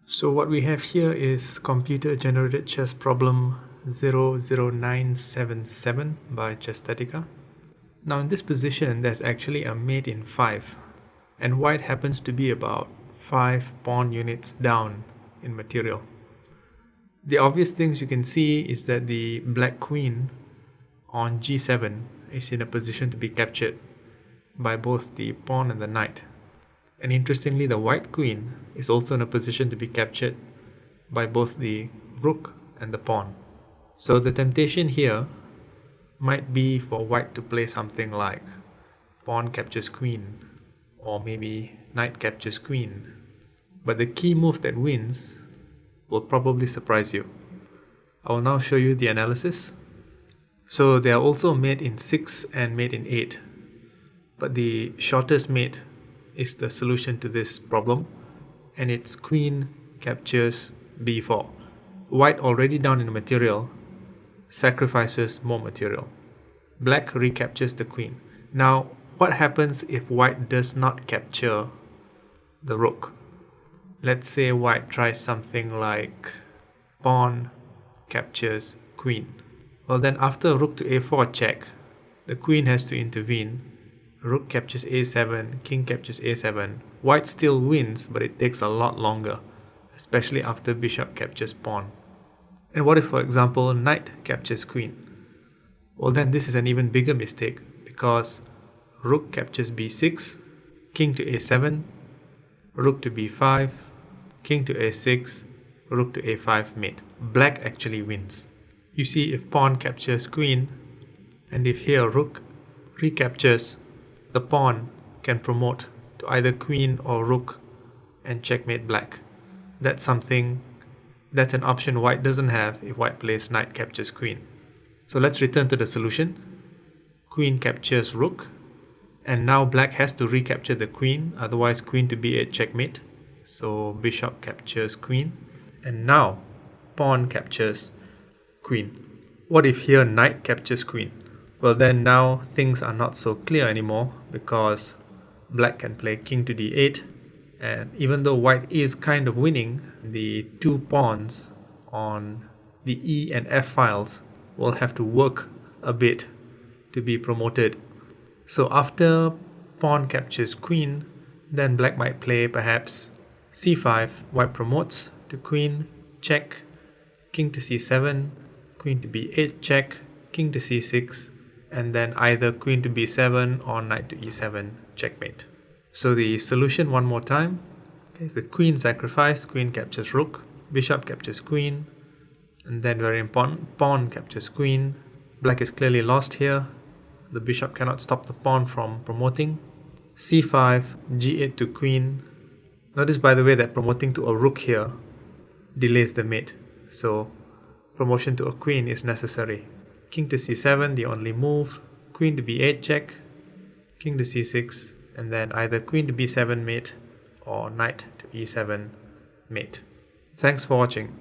So what we have here is computer-generated chess problem 00977 by Chesthetica. Now in this position, there's actually a mate in 5, and white happens to be about 5 pawn units down in material. The obvious things you can see is that the black queen on g7 is in a position to be captured by both the pawn and the knight. And interestingly, the white queen is also in a position to be captured by both the rook and the pawn. So the temptation here might be for white to play something like pawn captures queen, or maybe knight captures queen. But the key move that wins will probably surprise you. I will now show you the analysis. So they are also mate in 6 and mate in 8, but the shortest mate is the solution to this problem, and it's queen captures b4. White, already down in material, sacrifices more material. Black recaptures the queen. Now what happens if white does not capture the rook? Let's say white tries something like pawn captures queen. Well, then after rook to a4 check, the queen has to intervene. Rook captures a7, king captures a7. White still wins, but it takes a lot longer, especially after bishop captures pawn. And what if, for example, knight captures queen? Well, then this is an even bigger mistake, because rook captures b6, king to a7, rook to b5, king to a6, rook to a5 mate. Black actually wins. You see, if pawn captures queen, and if here rook recaptures, the pawn can promote to either queen or rook and checkmate black. That's an option white doesn't have if white plays knight captures queen. So let's return to the solution. Queen captures rook, and now black has to recapture the queen, otherwise queen to b8 checkmate. So bishop captures queen, and now pawn captures queen. What if here knight captures queen? Well, then now things are not so clear anymore, because black can play king to d8, and even though white is kind of winning, the two pawns on the e and f files will have to work a bit to be promoted. So after pawn captures queen, then black might play perhaps c5, white promotes to queen, check, king to c7, queen to b8 check, king to c6, and then either queen to b7 or knight to e7 checkmate. So the solution one more time is the queen sacrifice, queen captures rook, bishop captures queen, and then very important, pawn captures queen. Black is clearly lost here. The bishop cannot stop the pawn from promoting. c5, g8 to queen. Notice, by the way, that promoting to a rook here delays the mate, so promotion to a queen is necessary. King to c7, the only move, queen to b8 check, king to c6, and then either queen to b7 mate or knight to e7 mate. Thanks for watching.